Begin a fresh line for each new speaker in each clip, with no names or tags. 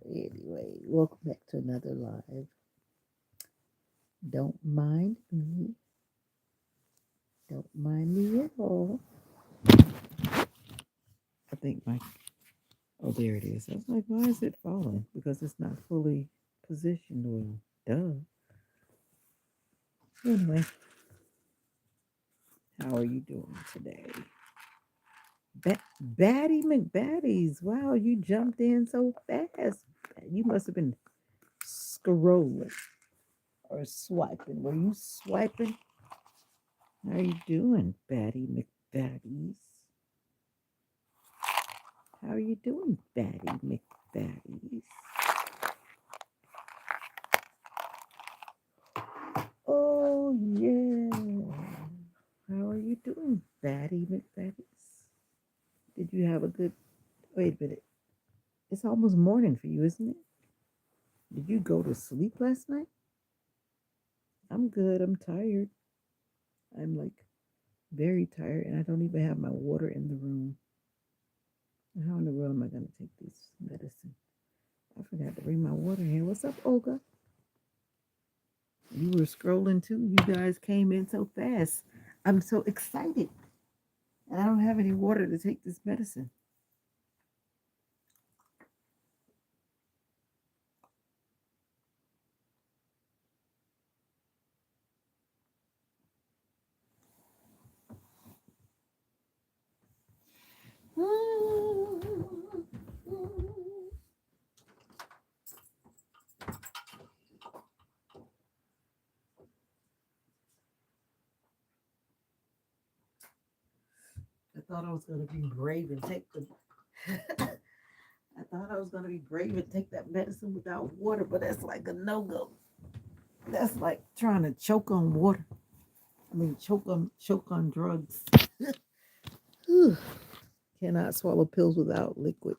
Anyway, welcome back to another live. Don't mind me. Don't mind me at all. I think my. Oh, there it is. I was like, why is it falling? Because it's not fully positioned well. Duh. Anyway, how are you doing today? Batty McBatties. Wow, you jumped in so fast. You must have been scrolling or swiping. Were you swiping? How you doing, Batty McBatties? How are you doing, Batty McBatties? Oh, yeah. How are you doing, Batty McBatties? Did you have a good... Wait a minute. It's almost morning for you, isn't it? Did you go to sleep last night? I'm good. I'm tired. I'm like very tired, and I don't even have my water in the room. How in the world am I going to take this medicine? I forgot to bring my water here. What's up, Olga? You were scrolling too. You guys came in so fast. I'm so excited. And I don't have any water to take this medicine. I thought I was going to be brave and take the. I thought I was going to be brave and take that medicine without water, but that's like a no go. That's like trying to choke on water. I mean, choke on drugs. Cannot swallow pills without liquid.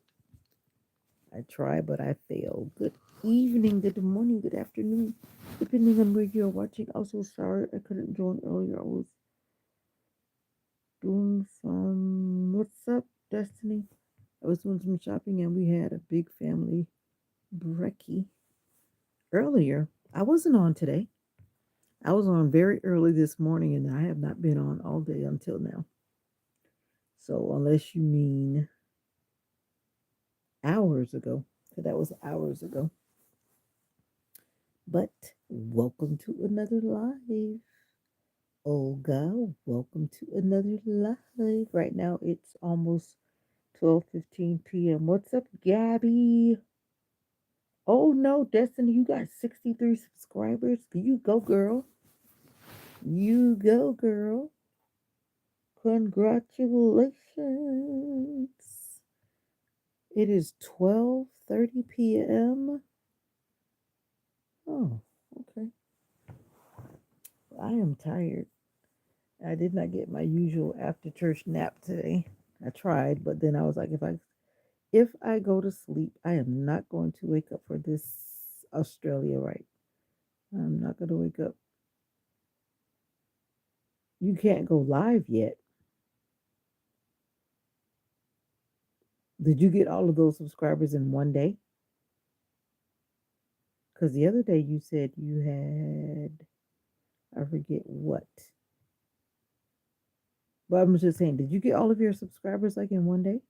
I try, but I fail. Good evening, good morning, good afternoon, depending on where you're watching. Also, sorry I couldn't join earlier. I was doing some. What's up, Destiny? I was doing some shopping and we had a big family brekkie earlier. I wasn't on today. I was on very early this morning and I have not been on all day until now. So, unless you mean hours ago, because that was hours ago. But welcome to another live. Olga, welcome to another live. Right now it's almost 12:15 p.m. What's up, Gabby? Oh no, Destiny, you got 63 subscribers. You go, girl. You go, girl. Congratulations. It is 12:30 p.m. Oh, okay. I am tired. I did not get my usual after church nap today. I tried, but then I was like, if I go to sleep, I am not going to wake up for this Australia right. I'm not going to wake up. You can't go live yet. Did you get all of those subscribers in one day? Because the other day you said you had, I forget what. But I'm just saying, did you get all of your subscribers like in one day?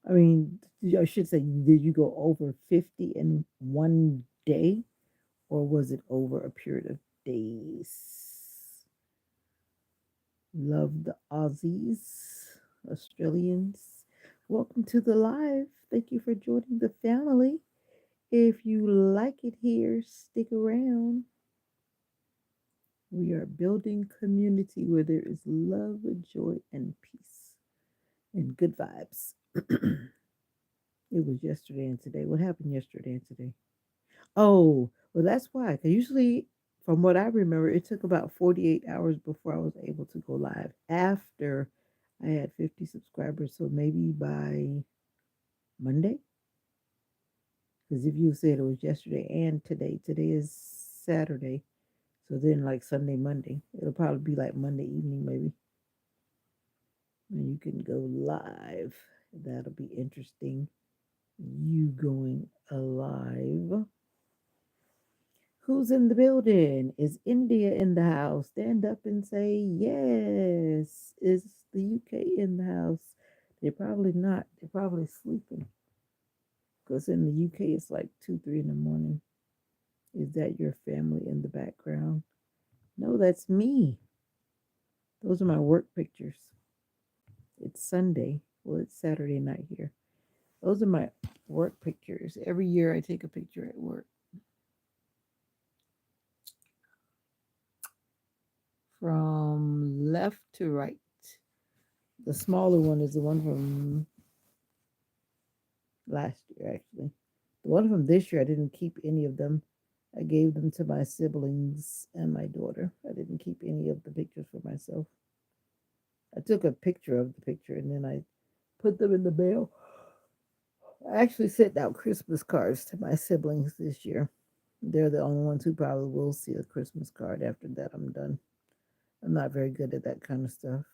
I mean, I should say, did you go over 50 in one day? Or was it over a period of days? Love the Aussies, Australians. Welcome to the live. Thank you for joining the family. If you like it here, stick around. We are building community where there is love, joy, and peace and good vibes. It was yesterday and today. What happened yesterday and today? Oh, well, that's why. Because usually, from what I remember, it took about 48 hours before I was able to go live after I had 50 subscribers. So maybe by Monday. Because if you said it was yesterday and today is Saturday. So then, like Sunday, Monday, it'll probably be like Monday evening, maybe. And you can go live. That'll be interesting. You going alive. Who's in the building? Is India in the house? Stand up and say yes. Is the UK in the house? They're probably not. They're probably sleeping. Because in the UK, it's like 2, 3 in the morning. Is that your family in the background? No, that's me. Those are my work pictures. It's Sunday. Well, it's Saturday night here. Those are my work pictures. Every year I take a picture at work. From left to right. The smaller one is the one from last year, actually. The one from this year, I didn't keep any of them. I gave them to my siblings and my daughter. I didn't keep any of the pictures for myself. I took a picture of the picture and then I put them in the mail. I actually sent out Christmas cards to my siblings this year. They're the only ones who probably will see a Christmas card. After that, I'm done. I'm not very good at that kind of stuff.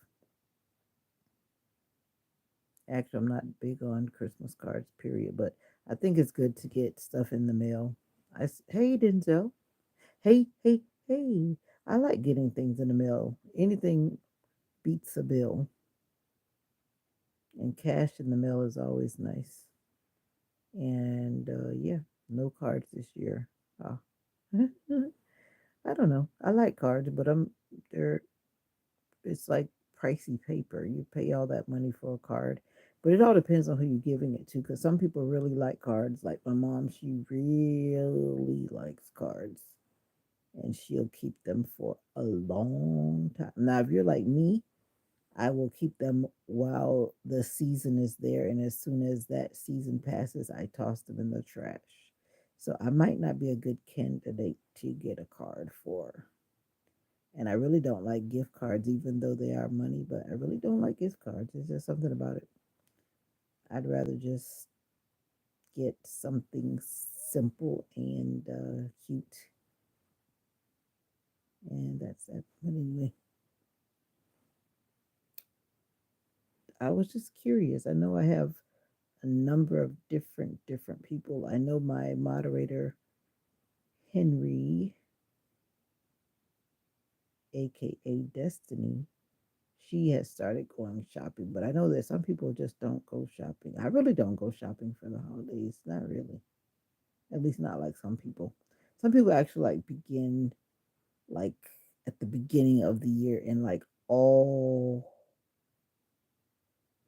Actually, I'm not big on Christmas cards, period. But I think it's good to get stuff in the mail. Hey, Denzel. Hey, hey, hey. I like getting things in the mail. Anything beats a bill. And cash in the mail is always nice. And yeah, no cards this year. Oh. I don't know. I like cards, but they're it's like pricey paper. You pay all that money for a card. But it all depends on who you're giving it to because some people really like cards. Like my mom, she really likes cards and she'll keep them for a long time. Now, if you're like me, I will keep them while the season is there. And as soon as that season passes, I toss them in the trash. So I might not be a good candidate to get a card for. And I really don't like gift cards, even though they are money, but I really don't like gift cards. There's just something about it. I'd rather just get something simple and cute. And that's that. But anyway, I was just curious. I know I have a number of different people. I know my moderator, Henry, aka Destiny, she has started going shopping, but I know that some people just don't go shopping. I really don't go shopping for the holidays, not really. At least not like some people. Some people actually like begin like at the beginning of the year and like all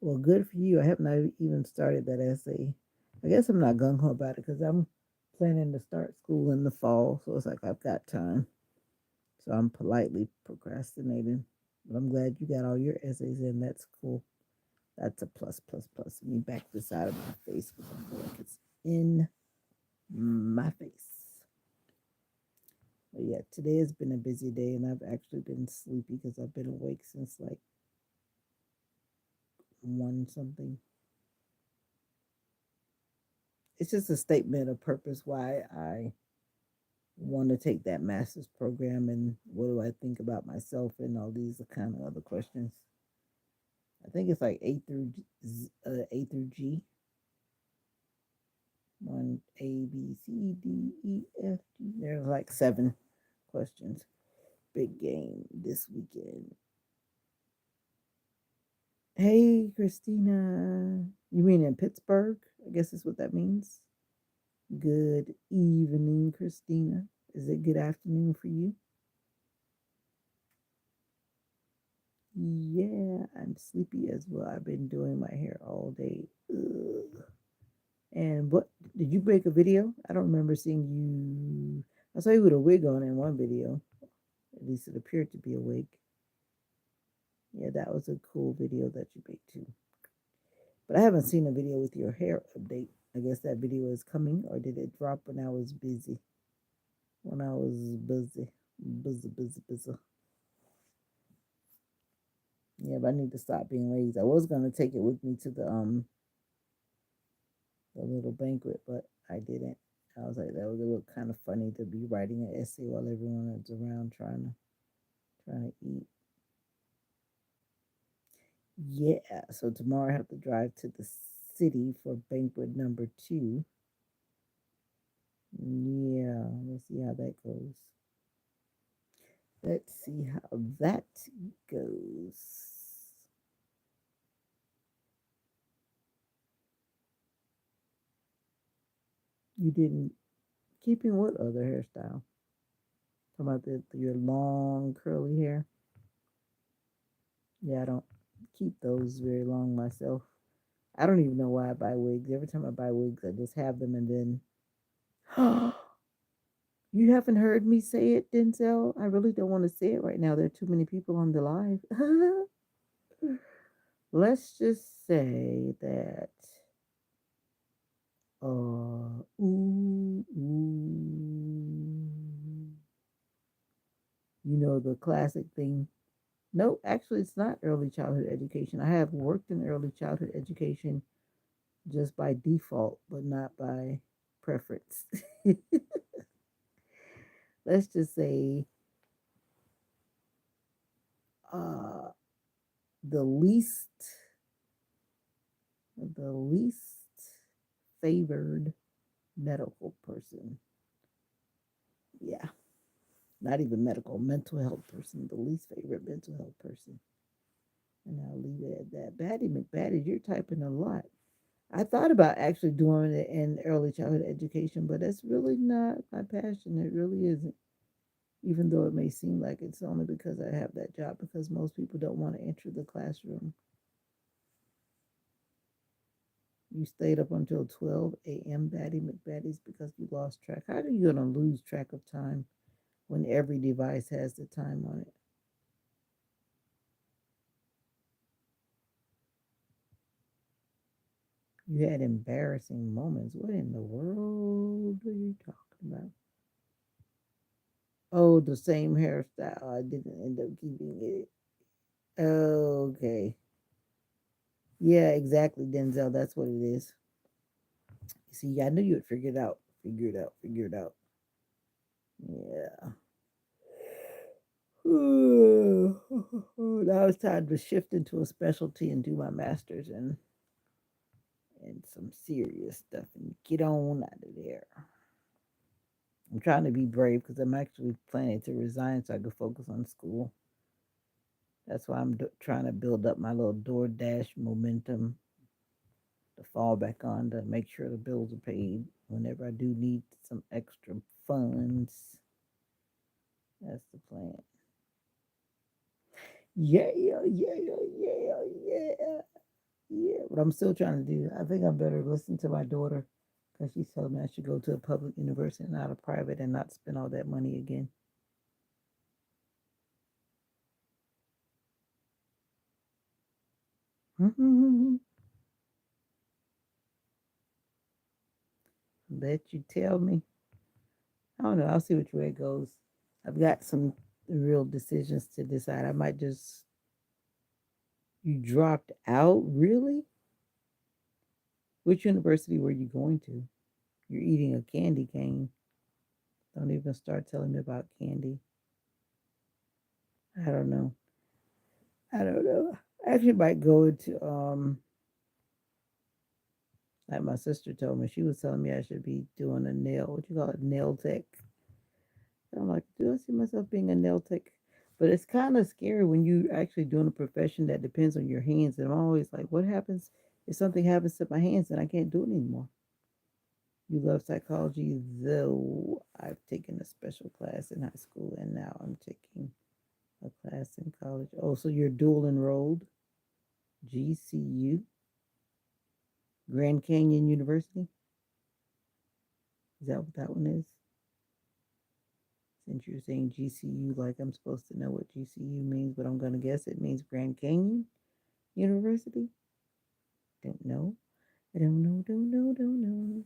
well, good for you. I have not even started that essay. I guess I'm not gung ho about it because I'm planning to start school in the fall, so it's like I've got time. So I'm politely procrastinating. But I'm glad you got all your essays in. That's cool. That's a plus, plus, plus. Let me back this out of my face because I feel like it's in my face. But yeah, today has been a busy day and I've actually been sleepy because I've been awake since like 1 something. It's just a statement of purpose why I want to take that master's program and what do I think about myself and all these kind of other questions. I think it's like A through G. One A B C D E F G. There's like 7 questions. Big game this weekend. Hey, Christina. You mean in Pittsburgh? I guess that's what that means. Good evening, Christina. Is it good afternoon for you? Yeah, I'm sleepy as well. I've been doing my hair all day. Ugh. And what did you make a video? I don't remember seeing you. I saw you with a wig on in one video. At least it appeared to be a wig. Yeah, that was a cool video that you made too. But I haven't seen a video with your hair update. I guess that video is coming, or did it drop when I was busy? When I was busy, busy. Yeah, but I need to stop being lazy. I was gonna take it with me to the little banquet, but I didn't. I was like, that would look kind of funny to be writing an essay while everyone is around trying to eat. Yeah, so tomorrow I have to drive to the city for banquet number two. Yeah, let's see how that goes. Let's see how that goes. You didn't keeping what other hairstyle? Talking about your long curly hair. Yeah, I don't keep those very long myself. I don't even know why I buy wigs. Every time I buy wigs, I just have them and then. You haven't heard me say it, Denzel. I really don't want to say it right now. There are too many people on the live. Let's just say that. Ooh. You know the classic thing. No, actually, it's not early childhood education. I have worked in early childhood education just by default, but not by preference. Let's just say uh, the least, the least favored medical person. Yeah, not even medical, mental health person. The least favorite mental health person. And I'll leave it at that. Batty McBatty, you're typing a lot. I thought about actually doing it in early childhood education, but that's really not my passion. It really isn't. Even though it may seem like it's only because I have that job, because most people don't want to enter the classroom. You stayed up until 12 a.m., Batty McBatty's, because you lost track. How are you going to lose track of time when every device has the time on it? You had embarrassing moments. What in the world are you talking about? Oh, the same hairstyle. I didn't end up keeping it. Okay. Yeah, exactly, Denzel. That's what it is. You see, I knew you would figure it out. Figure it out. Figure it out. Yeah. Now it's time to shift into a specialty and do my master's and some serious stuff and get on out of there. I'm trying to be brave because I'm actually planning to resign so I can focus on school. That's why I'm trying to build up my little DoorDash momentum to fall back on to make sure the bills are paid whenever I do need some extra funds. That's the plan. Yeah, yeah, yeah, yeah, yeah, yeah. But I'm still trying to do. I think I better listen to my daughter because she's telling me I should go to a public university and not a private and not spend all that money again. Let you tell me. I don't know. I'll see which way it goes. I've got some real decisions to decide. I might just. You dropped out? Really? Which university were you going to? You're eating a candy cane. Don't even start telling me about candy. I don't know. I don't know. I actually might go into like my sister told me, she was telling me I should be doing a nail, what you call it, nail tech. I'm like, do I see myself being a nail tech? But it's kind of scary when you actually doing a profession that depends on your hands. And I'm always like, what happens if something happens to my hands and I can't do it anymore? You love psychology, though I've taken a special class in high school and now I'm taking a class in college. Oh, so you're dual enrolled? GCU, Grand Canyon University? Is that what that one is? Since you're saying GCU, like I'm supposed to know what GCU means, but I'm going to guess it means Grand Canyon University? Don't know. I don't know, don't know, don't know.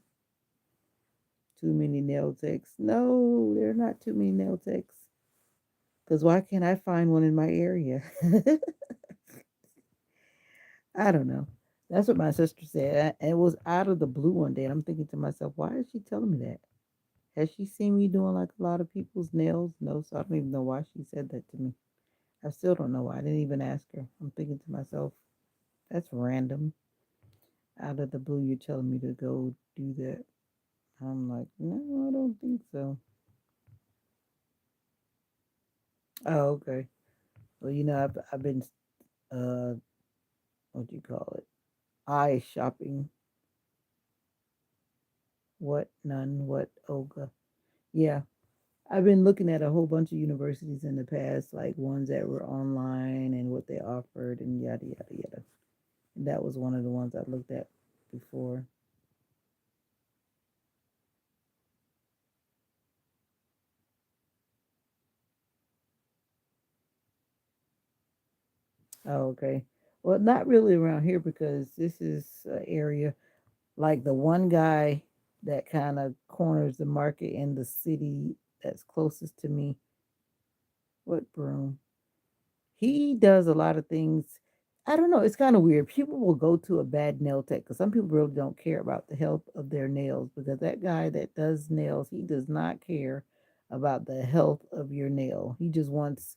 Too many nail techs. No, there are not too many nail techs. Because why can't I find one in my area? I don't know. That's what my sister said. And it was out of the blue one day. And I'm thinking to myself, why is she telling me that? Has she seen me doing like a lot of people's nails? No, so I don't even know why she said that to me. I still don't know why. I didn't even ask her. I'm thinking to myself. That's random. Out of the blue, you're telling me to go do that. I'm like, no, I don't think so. Oh, okay. Well, I've been uh, what do you call it? Eye shopping. What none? What Olga? Yeah, I've been looking at a whole bunch of universities in the past, like ones that were online and what they offered, and yada yada yada. And that was one of the ones I looked at before. Oh, okay. Well, not really around here because this is an area like the one guy that kind of corners the market in the city that's closest to me. What broom? He does a lot of things. I don't know. It's kind of weird. People will go to a bad nail tech because some people really don't care about the health of their nails because that guy that does nails, he does not care about the health of your nail. He just wants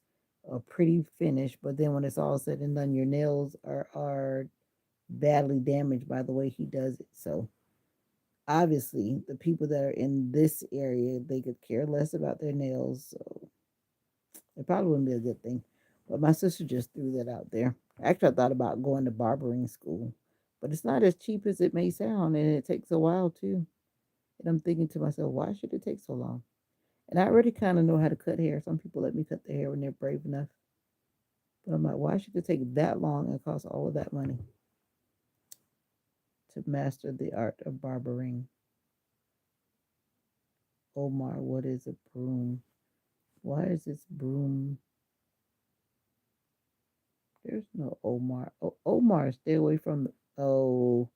a pretty finish. But then when it's all said and done, your nails are badly damaged by the way he does it. So obviously, the people that are in this area, they could care less about their nails. So it probably wouldn't be a good thing. But my sister just threw that out there. Actually, I thought about going to barbering school, but it's not as cheap as it may sound, and it takes a while too. And I'm thinking to myself, why should it take so long? And I already kind of know how to cut hair. Some people let me cut their hair when they're brave enough. But I'm like, why should it take that long and cost all of that money to master the art of barbering? Omar, what is a broom? Why is this broom? There's no Omar. Oh, Omar, stay away from the. Oh,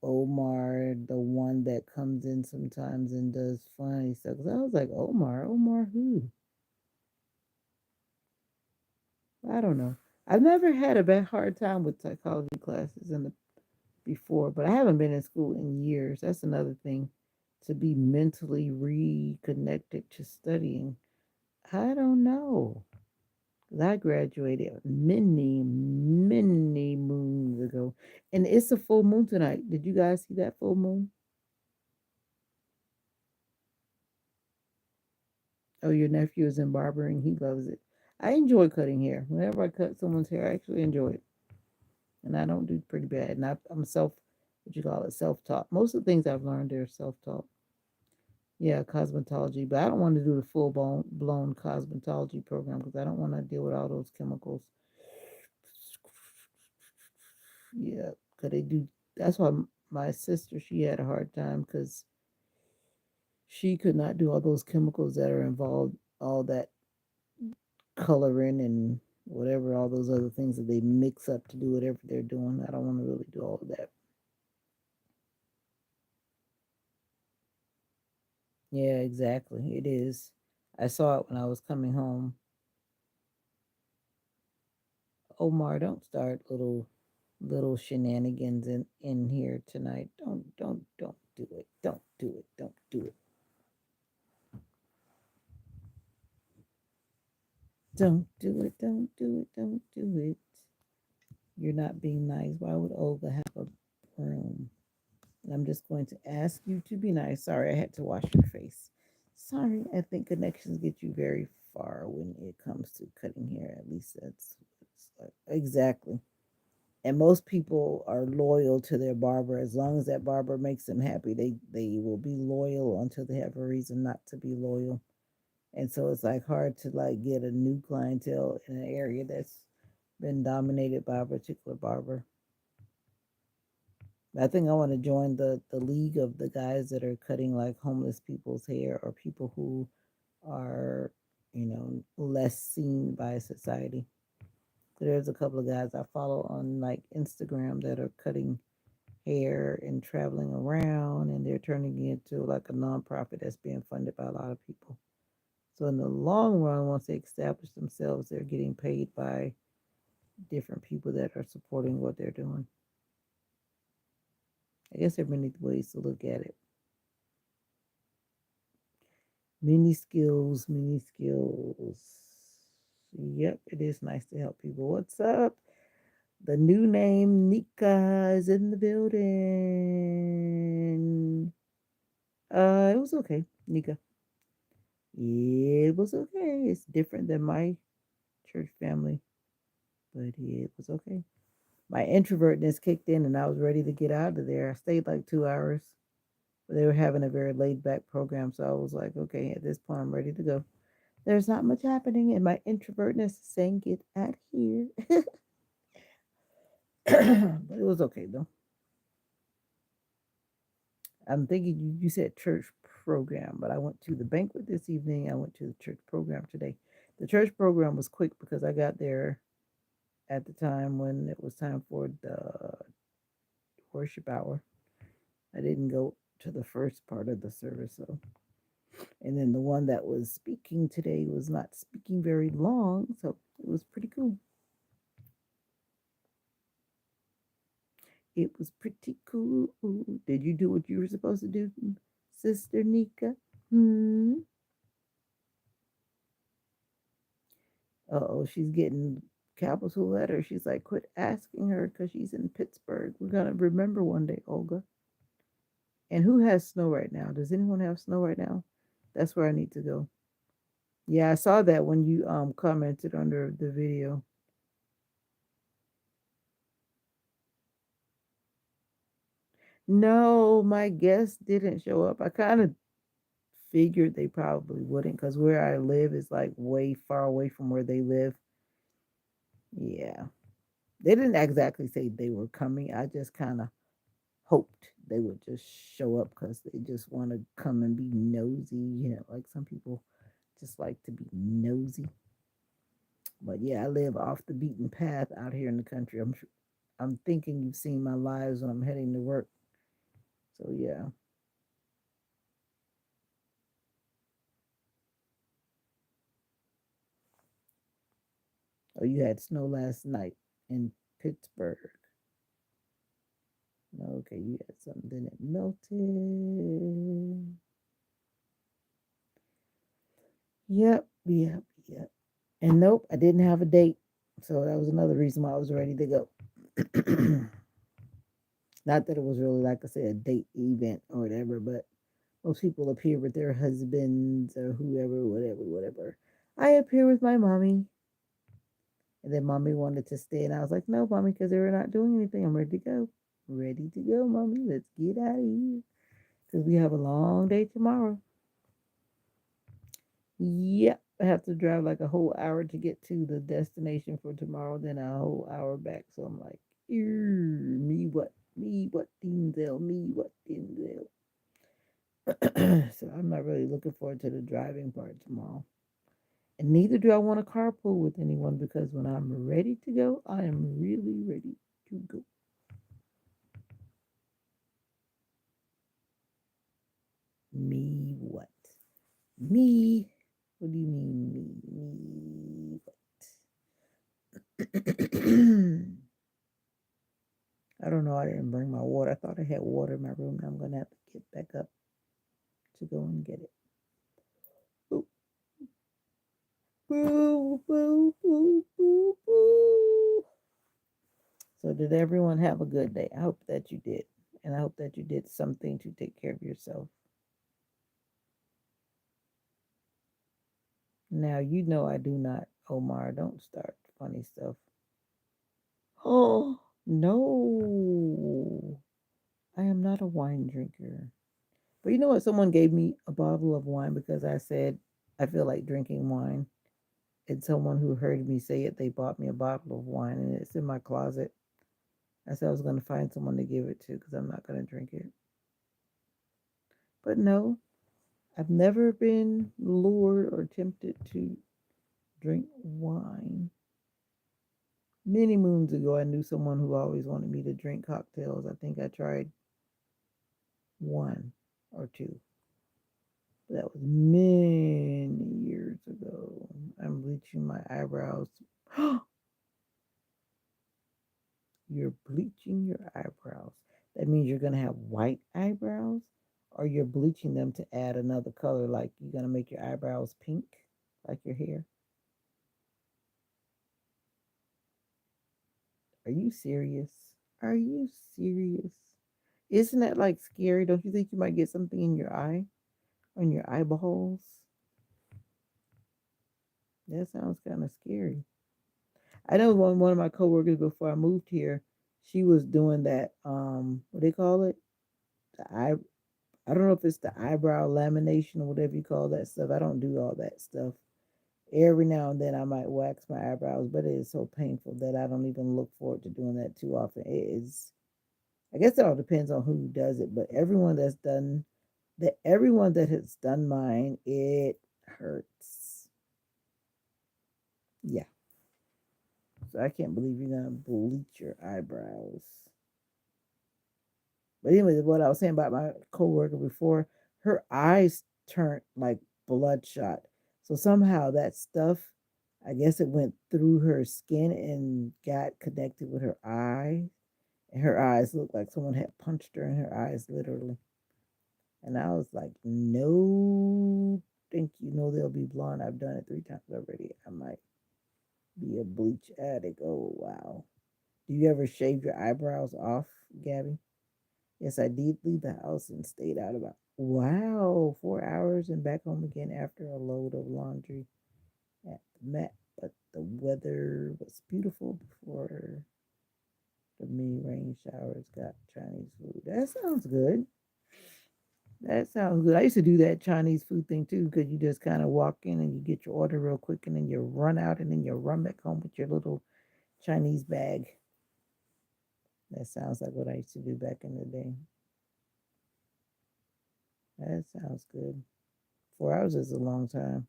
Omar, the one that comes in sometimes and does funny stuff. 'Cause I was like, Omar who? I don't know. I've never had a bad hard time with psychology classes in the before, but I haven't been in school in years. That's another thing. To be mentally reconnected to studying. I don't know. 'Cause I graduated many moons ago. And it's a full moon tonight. Did you guys see that full moon? Oh, your nephew is in barbering. He loves it. I enjoy cutting hair. Whenever I cut someone's hair, I actually enjoy it. And I don't do pretty bad. And I'm what you call it, self taught. Most of the things I've learned are self taught. Yeah, cosmetology. But I don't want to do the full blown cosmetology program because I don't want to deal with all those chemicals. Yeah, because they do. That's why my sister, she had a hard time because she could not do all those chemicals that are involved, all that coloring and whatever, all those other things that they mix up to do whatever they're doing. I don't want to really do all of that. Yeah, exactly. It is. I saw it when I was coming home. Omar, don't start little shenanigans in here tonight. Don't do it. Don't do it. Don't do it. Don't do it. Don't do it. Don't do it. You're not being nice. Why would Olga have a broom? And I'm just going to ask you to be nice. Sorry, I had to wash your face. Sorry, I think connections get you very far when it comes to cutting hair. At least that's like, exactly. And most people are loyal to their barber as long as that barber makes them happy. They will be loyal until they have a reason not to be loyal. And so it's like hard to like get a new clientele in an area that's been dominated by a particular barber. I think I want to join the league of the guys that are cutting like homeless people's hair or people who are, less seen by society. There's a couple of guys I follow on like Instagram that are cutting hair and traveling around, and they're turning it into like a nonprofit that's being funded by a lot of people. So in the long run, once they establish themselves, they're getting paid by different people that are supporting what they're doing. I guess there are many ways to look at it. Many skills, many skills. Yep, it is nice to help people. What's up? The new name Nika is in the building. It was okay, Nika. It was okay. It's different than my church family, but it was okay. My introvertness kicked in and I was ready to get out of there. I stayed like 2 hours. But they were having a very laid back program, so I was like, okay, at this point I'm ready to go. There's not much happening, and my introvertness is saying get out here. But it was okay though. I'm thinking you said church program, but I went to the banquet this evening. I went to the church program today. The church program was quick because I got there at the time when it was time for the worship hour. I didn't go to the first part of the service, so. And then the one that was speaking today was not speaking very long, so it was pretty cool. It was pretty cool. Did you do what you were supposed to do, Sister Nika? Hmm. Oh, she's getting capital letter. She's like, quit asking her because she's in Pittsburgh. We're gonna remember one day, Olga. And who has snow right now? Does anyone have snow right now? That's where I need to go. Yeah, I saw that when you commented under the video. No, my guest didn't show up. I kind of figured they probably wouldn't because where I live is like way far away from where they live. Yeah. They didn't exactly say they were coming. I just kind of hoped they would just show up because they just want to come and be nosy. Like some people just like to be nosy. But yeah, I live off the beaten path out here in the country. I'm thinking you've seen my lives when I'm heading to work. So yeah. Oh, you had snow last night in Pittsburgh. Okay, you had something, then it melted. Yep, yep, yep. And nope, I didn't have a date. So that was another reason why I was ready to go. Not that it was really, like I said, a date event or whatever, but most people appear with their husbands or whoever, whatever, whatever. I appear with my mommy. And then mommy wanted to stay. And I was like, no, mommy, because they were not doing anything. I'm ready to go. Ready to go, mommy. Let's get out of here. Because we have a long day tomorrow. Yep. I have to drive like a whole hour to get to the destination for tomorrow, then a whole hour back. So I'm like, me what? Me what? Denzel? Me what? Denzel? So I'm not really looking forward to the driving part tomorrow. And neither do I want to carpool with anyone because when I'm ready to go, I am really ready to go. Me what? Me? What do you mean me? Me what? I don't know. I didn't bring my water. I thought I had water in my room. Now I'm going to have to get back up to go and get it. Boo, boo, boo, boo, boo, boo. So, did everyone have a good day? I hope that you did. And I hope that you did something to take care of yourself. Now, you know I do not, Omar, don't start funny stuff. Oh, no. I am not a wine drinker. But you know what? Someone gave me a bottle of wine because I said I feel like drinking wine. And someone who heard me say it, they bought me a bottle of wine and it's in my closet. I said I was going to find someone to give it to because I'm not going to drink it. But no, I've never been lured or tempted to drink wine. Many moons ago, I knew someone who always wanted me to drink cocktails. I think I tried one or two. That was many years ago. I'm bleaching my eyebrows. You're bleaching your eyebrows. That means you're going to have white eyebrows, or you're bleaching them to add another color, like you're going to make your eyebrows pink, like your hair. Are you serious? Are you serious? Isn't that like scary? Don't you think you might get something in your eye, on your eyeballs? That sounds kind of scary. I know one of my coworkers before I moved here, she was doing that. What they call it? The eye. I don't know if it's the eyebrow lamination or whatever you call that stuff. I don't do all that stuff. Every now and then I might wax my eyebrows, but it is so painful that I don't even look forward to doing that too often. It is. I guess it all depends on who does it, but everyone that has done mine, it hurts. Yeah. So I can't believe you're gonna bleach your eyebrows. But anyway, what I was saying about my coworker before, her eyes turned like bloodshot. So somehow that stuff, I guess it went through her skin and got connected with her eye. And her eyes looked like someone had punched her in her eyes, literally. And I was like, no, thank you. No, they'll be blonde. I've done it 3 times already. I might be a bleach addict. Oh, wow. Do you ever shave your eyebrows off, Gabby? Yes, I did leave the house and stayed out about, wow, 4 hours and back home again after a load of laundry at the Met. But the weather was beautiful before the mini rain showers got Chinese food. That sounds good. That sounds good. I used to do that Chinese food thing too, because you just kind of walk in and you get your order real quick and then you run out and then you run back home with your little Chinese bag. That sounds like what I used to do back in the day. That sounds good. 4 hours is a long time.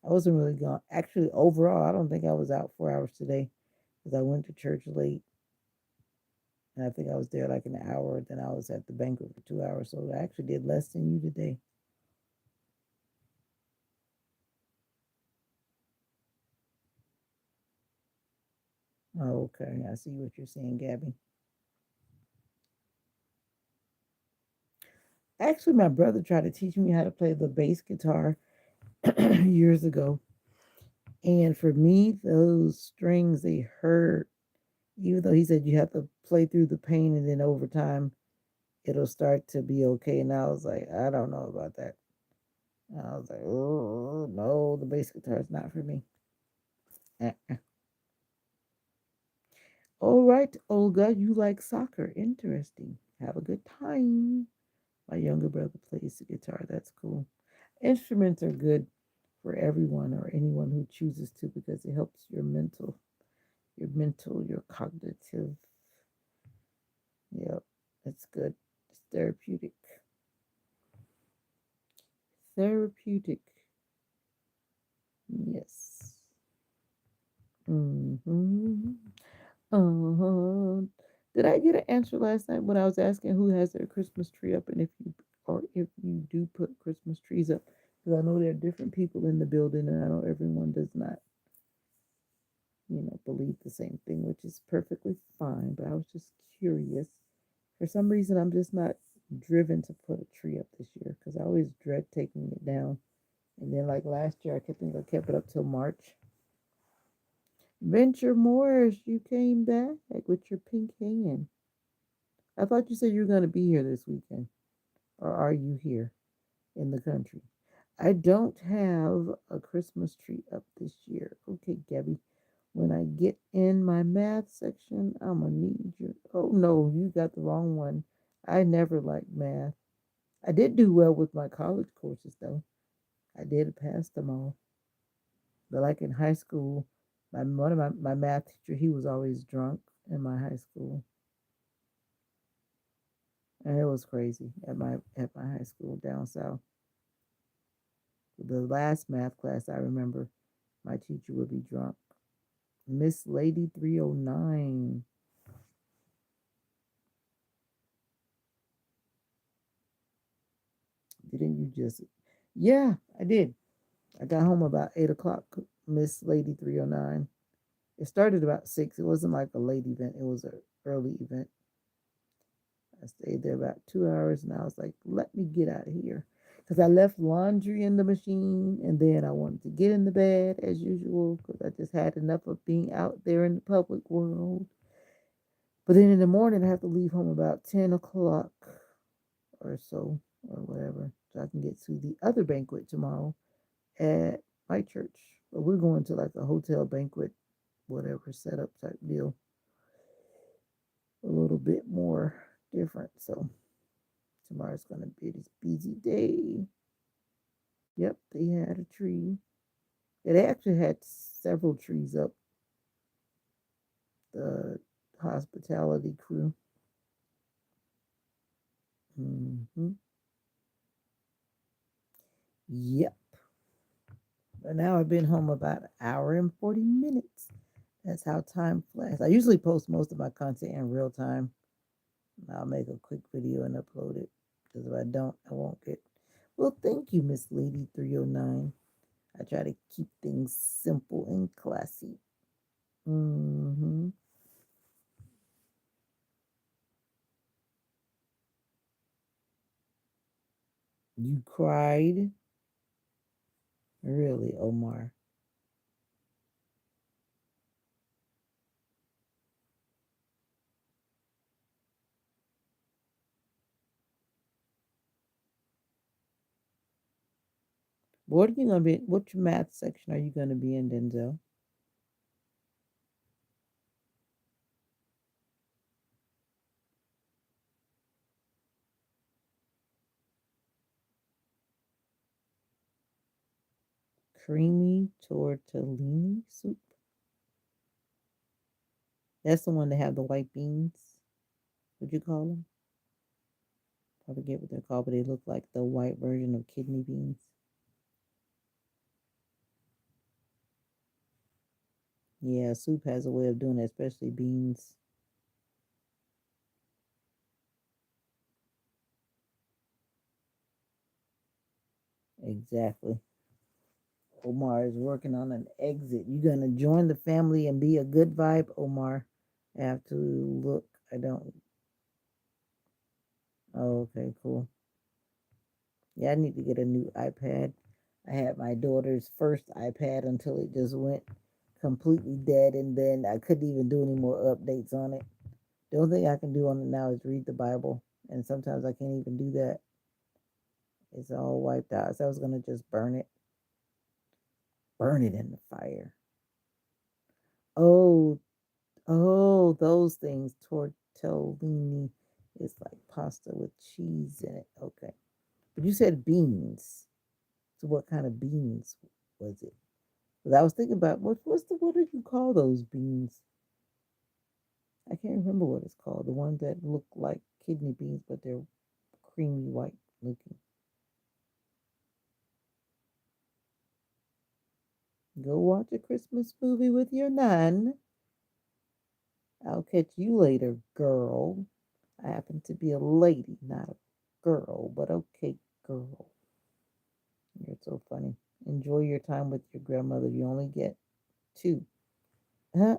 I wasn't really gone. Actually, overall, I don't think I was out 4 hours today because I went to church late and I think I was there like an hour. Then I was at the banquet for 2 hours. So I actually did less than you today. Oh, okay. I see what you're saying, Gabby. Actually, my brother tried to teach me how to play the bass guitar years ago. And for me, those strings, they hurt. Even though he said you have to play through the pain and then over time it'll start to be okay. And I was like, I don't know about that. And I was like, oh, no, the bass guitar is not for me. Uh-uh. All right, Olga, you like soccer. Interesting. Have a good time. My younger brother plays the guitar. That's cool. Instruments are good for everyone or anyone who chooses to because it helps your cognitive. Yep, it's good. It's therapeutic. Therapeutic. Yes. Hmm. Uh-huh. Did I get an answer last night when I was asking who has their Christmas tree up and if you do put Christmas trees up? Because I know there are different people in the building and I know everyone does not, believe the same thing, which is perfectly fine. But I was just curious. For some reason, I'm just not driven to put a tree up this year because I always dread taking it down. And then, like last year, I kept it up till March. Venture Morris, you came back with your pink hand. I thought you said you were going to be here this weekend. Or are you here in the country? I don't have a Christmas tree up this year. Okay, Gabby. When I get in my math section, I'm going to need you. Oh, no, you got the wrong one. I never liked math. I did do well with my college courses, though. I did pass them all. But like in high school, one of my math teacher, he was always drunk in my high school. And it was crazy at my high school down south. The last math class I remember, my teacher would be drunk. Miss Lady 309. Didn't you just? Yeah, I did. I got home about 8 o'clock. Miss Lady 309. It started about 6. It wasn't like a late event. It was an early event. I stayed there about 2 hours and I was like, let me get out of here. because I left laundry in the machine and then I wanted to get in the bed as usual because I just had enough of being out there in the public world. But then in the morning, I have to leave home about 10 o'clock or so or whatever so I can get to the other banquet tomorrow at my church. But we're going to like a hotel banquet, whatever setup type deal, a little bit more different. So tomorrow's going to be this busy day. Yep, they had a tree. Yeah, they actually had several trees up, the hospitality crew. Yep. But now I've been home about an hour and 40 minutes. That's how time flies. I usually post most of my content in real time. I'll make a quick video and upload it. Because if I don't, I won't get. Well, thank you, Miss Lady 309. I try to keep things simple and classy. Mm-hmm. You cried? Really, Omar? What are you gonna be? Which math section are you gonna be in, Denzel? Creamy tortellini soup. That's the one that have the white beans. Would you call them? I forget what they're called, but they look like the white version of kidney beans. Yeah, soup has a way of doing it, especially beans. Exactly. Omar is working on an exit. You gonna join the family and be a good vibe, Omar? I have to look. I don't. Oh, okay, cool. Yeah, I need to get a new iPad. I had my daughter's first iPad until it just went completely dead, and then I couldn't even do any more updates on it. The only thing I can do on it now is read the Bible, and sometimes I can't even do that. It's all wiped out. So I was gonna just burn it in the fire. Oh, oh, those things. Tortellini is like pasta with cheese in it. Okay, but you said beans. So what kind of beans was it? Because I was thinking about what did you call those beans? I can't remember what it's called. The ones that look like kidney beans, but they're creamy white looking. Go watch a Christmas movie with your nun. I'll catch you later, girl. I happen to be a lady, not a girl, but okay, girl. You're so funny. Enjoy your time with your grandmother. You only get two. Huh?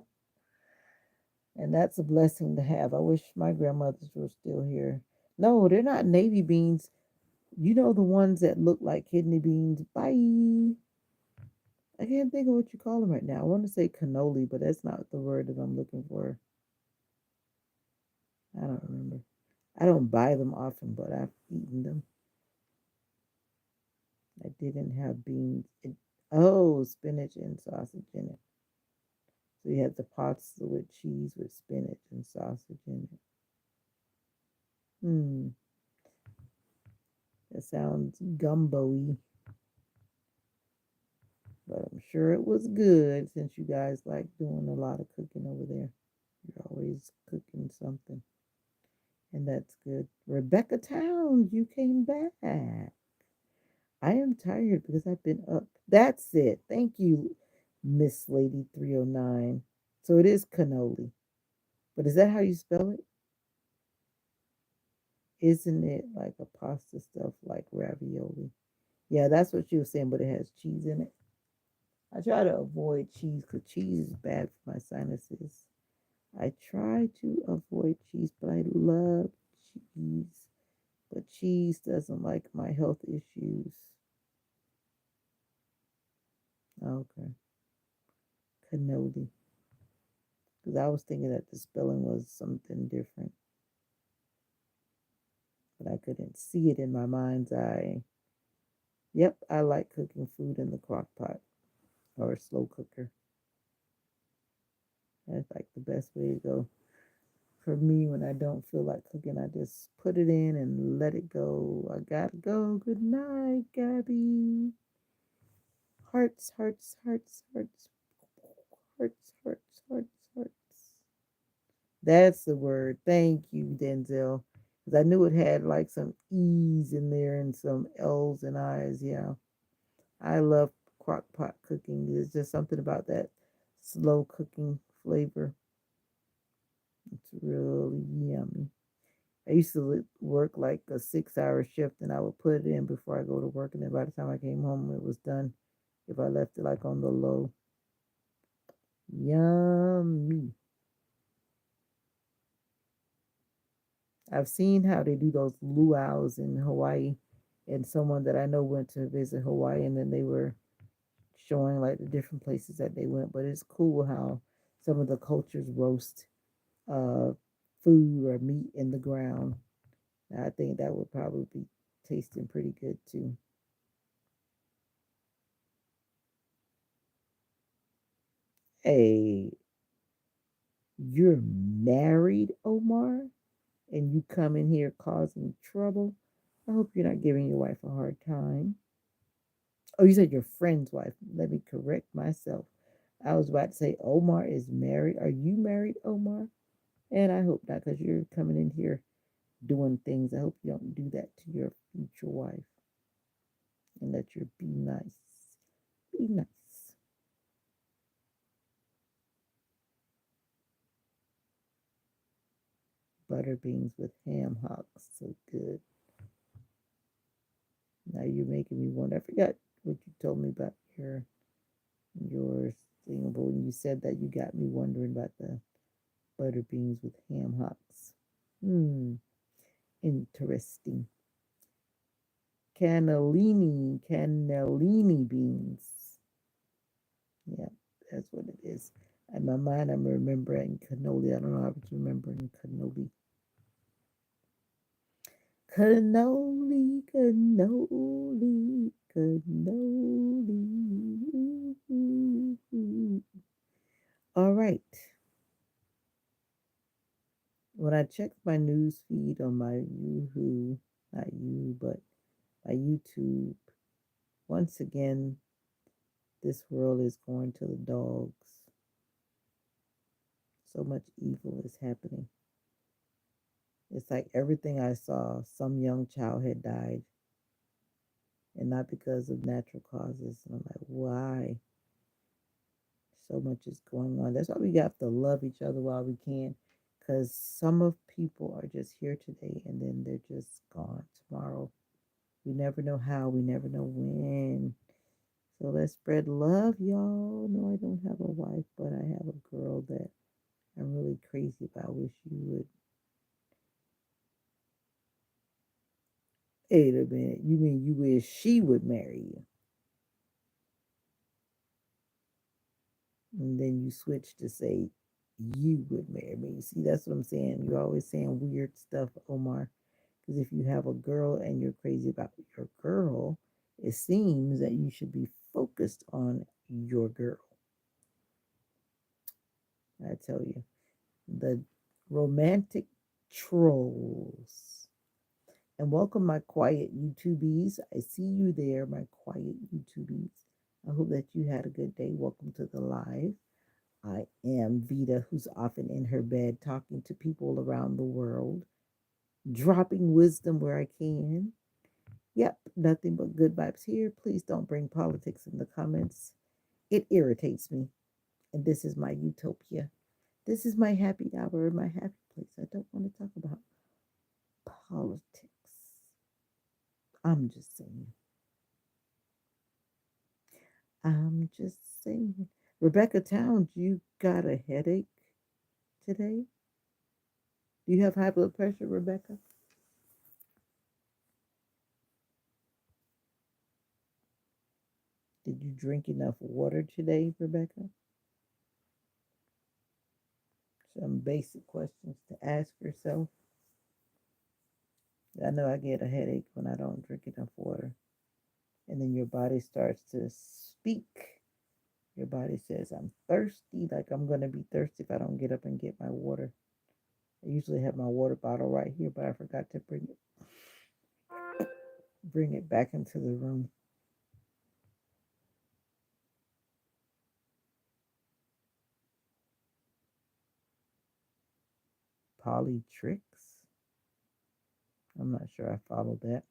And that's a blessing to have. I wish my grandmothers were still here. No, they're not navy beans. You know the ones that look like kidney beans. Bye. I can't think of what you call them right now. I want to say cannoli, but that's not the word that I'm looking for. I don't remember. I don't buy them often, but I've eaten them. I didn't have beans. Oh, spinach and sausage in it. So you had the pasta with cheese with spinach and sausage in it. Hmm, that sounds gumbo-y, but I'm sure it was good since you guys like doing a lot of cooking over there. You're always cooking something, and that's good. Rebecca Towns, you came back. I am tired because I've been up. That's it. Thank you, Miss Lady 309. So it is cannoli. But is that how you spell it? Isn't it like a pasta stuff like ravioli? Yeah, that's what she was saying, but it has cheese in it. I try to avoid cheese because cheese is bad for my sinuses. I try to avoid cheese, but I love cheese. But cheese doesn't like my health issues. Okay. Cannoli. Because I was thinking that the spelling was something different, but I couldn't see it in my mind's eye. Yep, I like cooking food in the crock pot or a slow cooker. That's like the best way to go. For me, when I don't feel like cooking, I just put it in and let it go. I gotta go. Good night, Gabby. Hearts, hearts, hearts, hearts, hearts, hearts, hearts, hearts. That's the word. Thank you, Denzel. Because I knew it had like some E's in there and some L's and I's. Yeah. I love crock pot cooking. There's just something about that slow cooking flavor. It's really yummy. I used to work like a 6 hour shift and I would put it in before I go to work. And then by the time I came home, it was done if I left it like on the low. Yummy. I've seen how they do those luau's in Hawaii. And someone that I know went to visit Hawaii and then they were showing like the different places that they went. But it's cool how some of the cultures roast uh, food or meat in the ground. I think that would probably be tasting pretty good too. Hey, you're married, Omar, and you come in here causing trouble. I hope you're not giving your wife a hard time. Oh, you said your friend's wife. Let me correct myself. I was about to say Omar is married. Are you married, Omar? And I hope not, because you're coming in here doing things. I hope you don't do that to your future wife and that you be nice. Be nice. Butter beans with ham hocks. So good. Now you're making me wonder. I forgot what you told me about your thing, but when you said that, you got me wondering about the butter beans with ham hocks. Hmm, interesting. Cannellini beans. Yeah, that's what it is. In my mind, I'm remembering cannoli. I don't know how to remember cannoli. Cannoli, cannoli, cannoli. All right. When I checked my news feed on my Yoohoo, not you, but my YouTube, once again, this world is going to the dogs. So much evil is happening. It's like everything I saw, some young child had died, and not because of natural causes. And I'm like, why? So much is going on. That's why we have to love each other while we can, because some of people are just here today and then they're just gone tomorrow. We never know how, we never know when. So let's spread love, y'all. No, I don't have a wife, but I have a girl that I'm really crazy about. I wish you would. Wait a minute. You mean you wish she would marry you? And then you switch to say you would marry me. See, that's what I'm saying. You're always saying weird stuff, Omar. Because if you have a girl and you're crazy about your girl, it seems that you should be focused on your girl. I tell you, the romantic trolls. And welcome, my quiet YouTubies. I see you there, my quiet YouTubies. I hope that you had a good day. Welcome to the live. I am Vita, who's often in her bed talking to people around the world, dropping wisdom where I can. Yep, nothing but good vibes here. Please don't bring politics in the comments. It irritates me. And this is my utopia. This is my happy hour, my happy place. I don't want to talk about politics. I'm just saying. I'm just saying. Rebecca Towns, you got a headache today? Do you have high blood pressure, Rebecca? Did you drink enough water today, Rebecca? Some basic questions to ask yourself. I know I get a headache when I don't drink enough water. And then your body starts to speak. Your body says, I'm thirsty, like I'm going to be thirsty if I don't get up and get my water. I usually have my water bottle right here, but I forgot to bring it back into the room. Poly tricks? I'm not sure I followed that.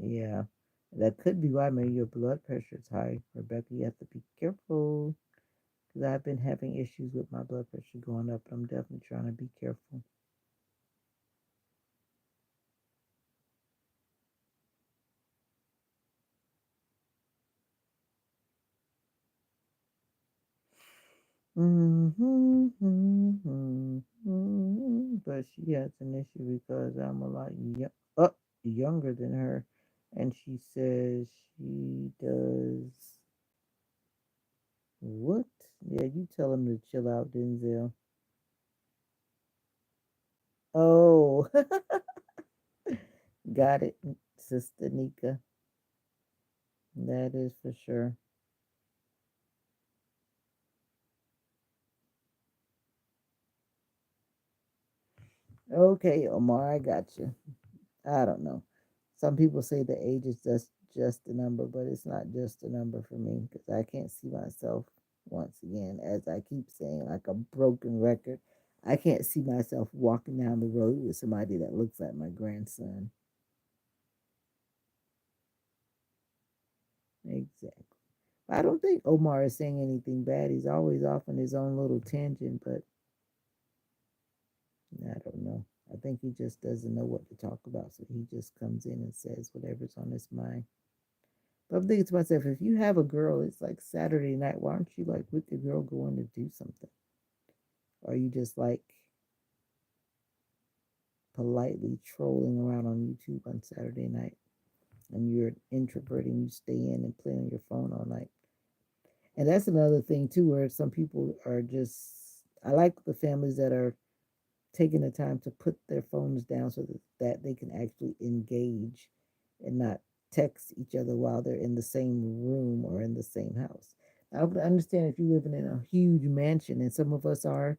Yeah, that could be why maybe your blood pressure is high. Rebecca, you have to be careful because I've been having issues with my blood pressure going up. I'm definitely trying to be careful. But she has an issue because I'm a lot younger than her, and she says she does what? Yeah, you tell him to chill out, Denzel. Oh, got it, Sister Nika. That is for sure. Okay, Omar, I got you. I don't know. Some people say the age is just a number, but it's not just a number for me because I can't see myself once again, as I keep saying, like a broken record. I can't see myself walking down the road with somebody that looks like my grandson. Exactly. I don't think Omar is saying anything bad. He's always off on his own little tangent, but I don't know. I think he just doesn't know what to talk about, so he just comes in and says whatever's on his mind. But I'm thinking to myself, if you have a girl, it's like Saturday night. Why aren't you like with the girl going to do something? Or are you just like politely trolling around on YouTube on Saturday night and you're an introvert and you stay in and play on your phone all night? And that's another thing too, where some people are just, I like the families that are taking the time to put their phones down so that they can actually engage and not text each other while they're in the same room or in the same house. I would understand if you're living in a huge mansion, and some of us are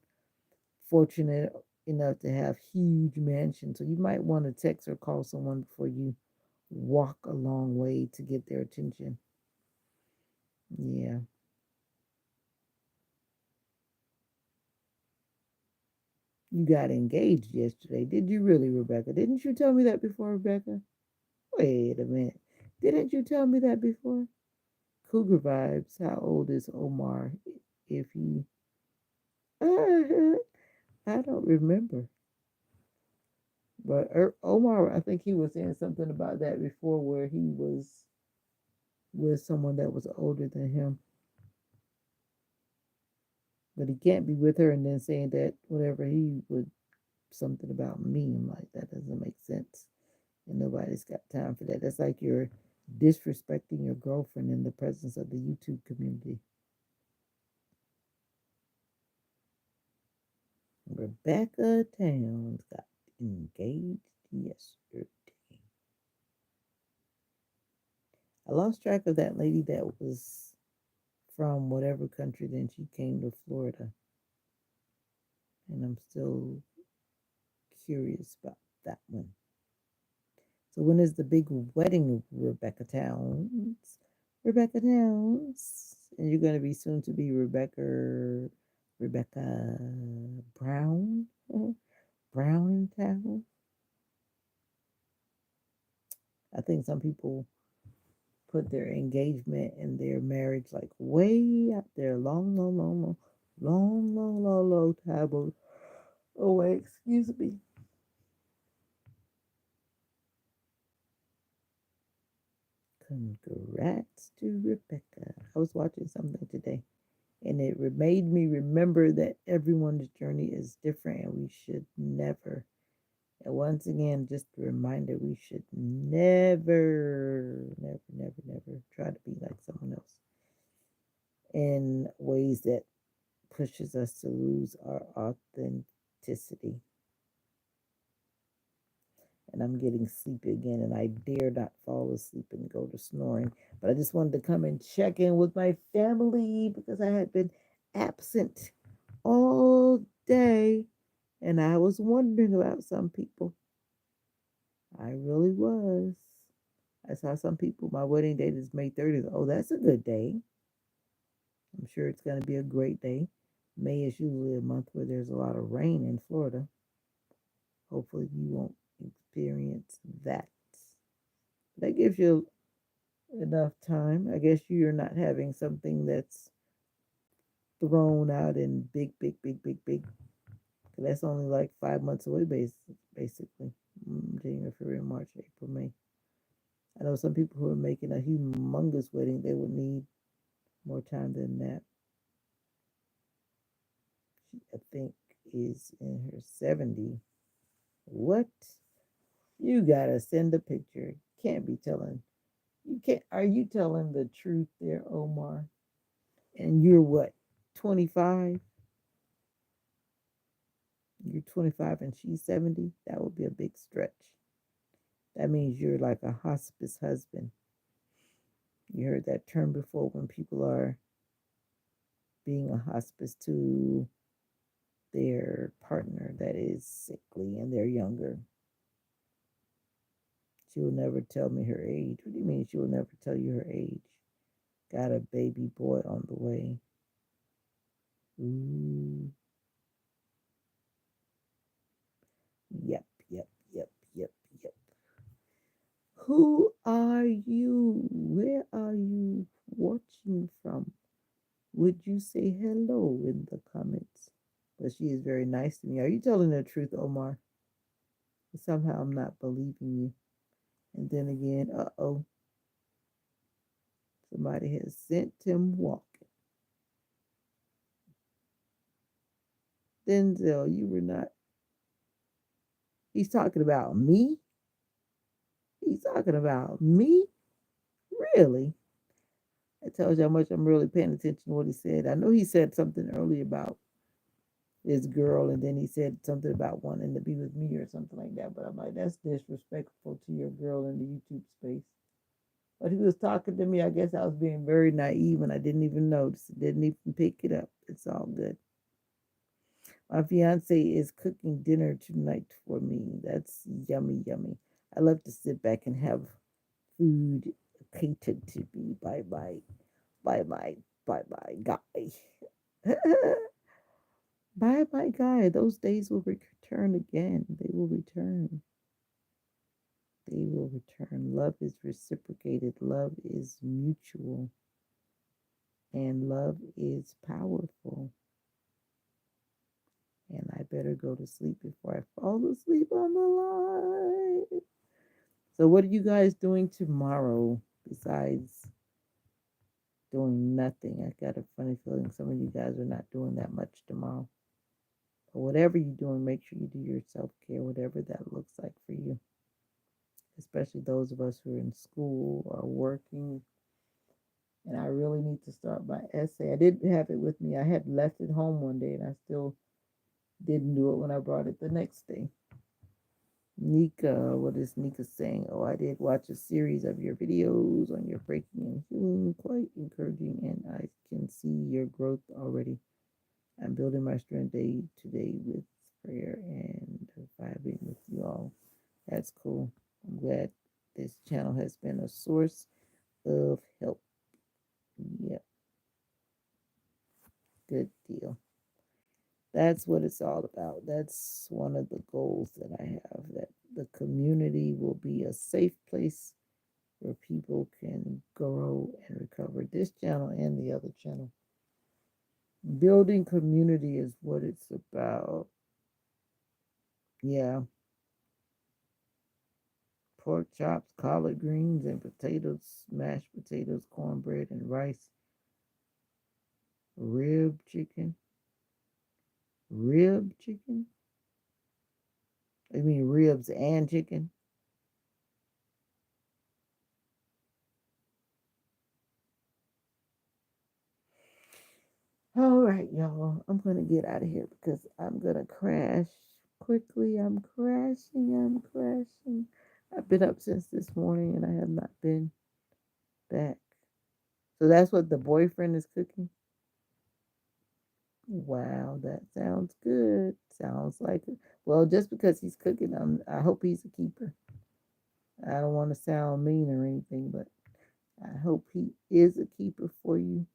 fortunate enough to have huge mansions, so you might want to text or call someone before you walk a long way to get their attention. Yeah. You got engaged yesterday. Did you really, Rebecca? Didn't you tell me that before, Rebecca? Wait a minute. Didn't you tell me that before? Cougar vibes. How old is Omar? If he, I don't remember. But Omar, I think he was saying something about that before, where he was with someone that was older than him, but he can't be with her and then saying that whatever he would something about me. I'm like, that doesn't make sense, and nobody's got time for that. That's like you're disrespecting your girlfriend in the presence of the YouTube community. Rebecca Towns got engaged yesterday. I lost track of that lady that was from whatever country, then she came to Florida. And I'm still curious about that one. So when is the big wedding, Rebecca Towns? Rebecca Towns. And you're gonna be soon to be Rebecca Brown? Brown Town? I think some people put their engagement and their marriage like way out there, long, long, long, long, long, long, long, long time away. Excuse me. Congrats to Rebecca. I was watching something today and it made me remember that everyone's journey is different and we should never And once again, just a reminder, we should never, never, never, never try to be like someone else in ways that pushes us to lose our authenticity. And I'm getting sleepy again, and I dare not fall asleep and go to snoring. But I just wanted to come and check in with my family because I had been absent all day, and I was wondering about some people. I really was. I saw some people. My wedding date is May 30th. Oh, that's a good day. I'm sure it's going to be a great day. May is usually a month where there's a lot of rain in Florida. Hopefully, you won't experience that. That gives you enough time. I guess you're not having something that's thrown out in big, big, big, big, big. 'Cause that's only like 5 months away, basically. January, February, March, April, May. I know some people who are making a humongous wedding, they would need more time than that. She, I think, is in her 70. What? You gotta send a picture. Can't be telling. You can't. Are you telling the truth there, Omar? And you're what? 25? You're 25 and she's 70? That would be a big stretch. That means you're like a hospice husband. You heard that term before when people are being a hospice to their partner that is sickly and they're younger. She will never tell me her age. What do you mean she will never tell you her age? Got a baby boy on the way. Ooh. Yep, yep, yep, yep, yep. Who are you? Where are you watching from? Would you say hello in the comments? But she is very nice to me. Are you telling the truth, Omar? Somehow I'm not believing you. And then again, uh-oh, somebody has sent him walking. Denzel, you were not. He's talking about me? He's talking about me? Really? That tells you how much I'm really paying attention to what he said. I know he said something earlier about his girl, and then he said something about wanting to be with me or something like that. But I'm like, that's disrespectful to your girl in the YouTube space. But he was talking to me. I guess I was being very naive and I didn't even notice. Didn't even pick it up. It's all good. My fiance is cooking dinner tonight for me. That's yummy, yummy. I love to sit back and have food catered to me by my by my guy. By my guy. Those days will return again. They will return. They will return. Love is reciprocated. Love is mutual. And love is powerful. And I better go to sleep before I fall asleep on the line. So, what are you guys doing tomorrow besides doing nothing? I got a funny feeling some of you guys are not doing that much tomorrow. But whatever you're doing, make sure you do your self care, whatever that looks like for you, especially those of us who are in school or working. And I really need to start my essay. I did have it with me. I had left it home one day and I still didn't do it when I brought it the next day. Nika, what is Nika saying? Oh, I did watch a series of your videos on your breaking and healing, quite encouraging, and I can see your growth already. I'm building my strength day to day with prayer and vibing with you all. That's cool. I'm glad this channel has been a source of help. Yep, good deal. That's what it's all about. That's one of the goals that I have, that the community will be a safe place where people can grow and recover. This channel and the other channel. Building community is what it's about. Yeah. Pork chops, collard greens, and potatoes, mashed potatoes, cornbread, and rice. Rib chicken. Rib chicken? I mean ribs and chicken. All right, y'all. I'm gonna get out of here because I'm gonna crash quickly. I'm crashing. I'm crashing. I've been up since this morning and I have not been back. So that's what the boyfriend is cooking. Wow, that sounds good. Sounds like it. Well, just because he's cooking, I hope he's a keeper. I don't want to sound mean or anything, but I hope he is a keeper for you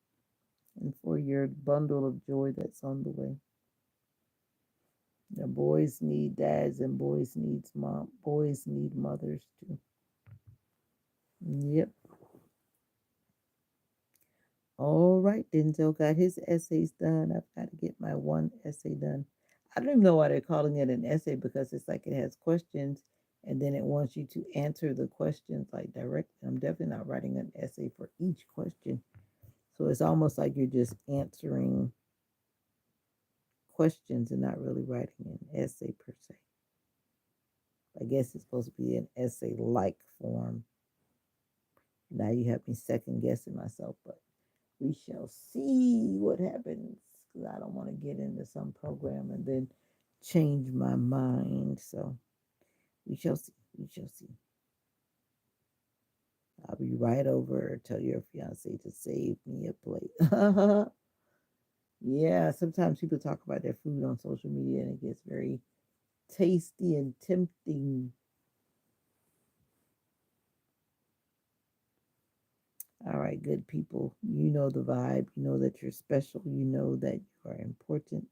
and for your bundle of joy that's on the way. The boys need dads and boys needs mom. Boys need mothers too. Yep. All right, Denzel got his essays done. I've got to get my one essay done. I don't even know why they're calling it an essay because it's like it has questions and then it wants you to answer the questions like directly. I'm definitely not writing an essay for each question. So it's almost like you're just answering questions and not really writing an essay per se. I guess it's supposed to be an essay like form. Now you have me second guessing myself, but we shall see what happens because I don't want to get into some program and then change my mind. So we shall see. We shall see. I'll be right over. Tell your fiance to save me a plate. Yeah, sometimes people talk about their food on social media and it gets very tasty and tempting. All right, good people. You know the vibe. You know that you're special. You know that you are important.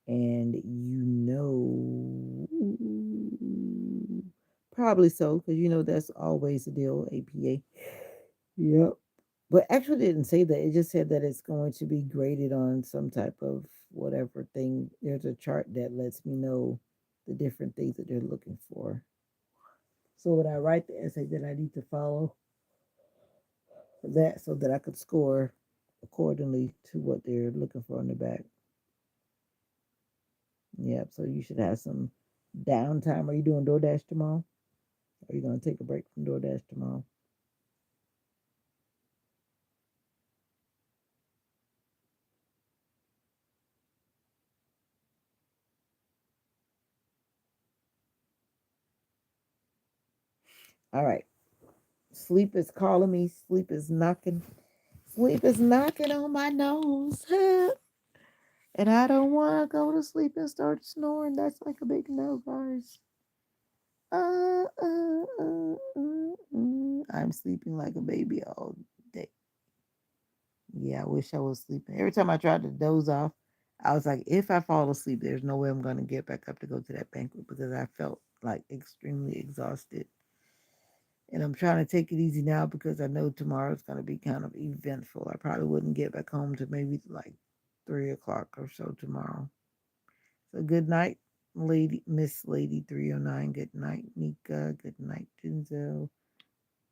And you know, probably so, because you know that's always the deal, APA. Yep. But actually, it didn't say that. It just said that it's going to be graded on some type of whatever thing. There's a chart that lets me know the different things that they're looking for. So when I write the essay, then I need to follow that so that I could score accordingly to what they're looking for in the back. Yep. So you should have some downtime. Are you doing DoorDash tomorrow? Are you going to take a break from DoorDash tomorrow? All right. Sleep is calling me. Sleep is knocking. Sleep is knocking on my nose. And I don't want to go to sleep and start snoring. That's like a big no, guys. I'm sleeping like a baby all day. Yeah, I wish I was sleeping. Every time I tried to doze off, I was like, if I fall asleep, there's no way I'm going to get back up to go to that banquet because I felt like extremely exhausted. And I'm trying to take it easy now because I know tomorrow's going to be kind of eventful. I probably wouldn't get back home to maybe like 3 o'clock or so tomorrow. So good night, Lady Miss Lady 309. Good night, Nika. Good night, Denzel.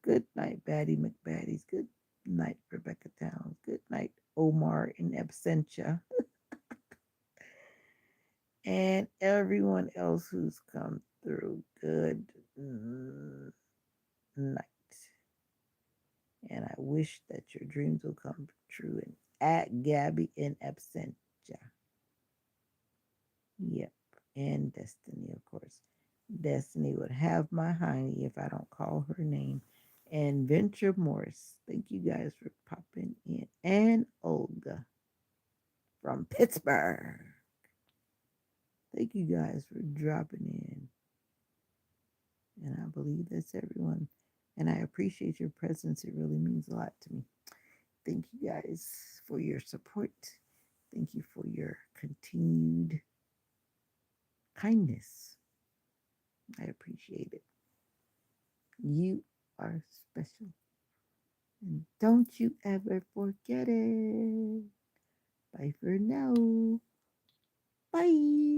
Good night, Batty McBaddies. Good night, Rebecca Towns. Good night, Omar in absentia. And everyone else who's come through. Good night. And I wish that your dreams will come true. And at Gabby in absentia. Yep. And Destiny, of course. Destiny would have my hiney if I don't call her name. And Venture Morris. Thank you guys for popping in. And Olga from Pittsburgh. Thank you guys for dropping in. And I believe that's everyone. And I appreciate your presence. It really means a lot to me. Thank you guys for your support. Thank you for your continued kindness. I appreciate it. You are special. And don't you ever forget it. Bye for now. Bye.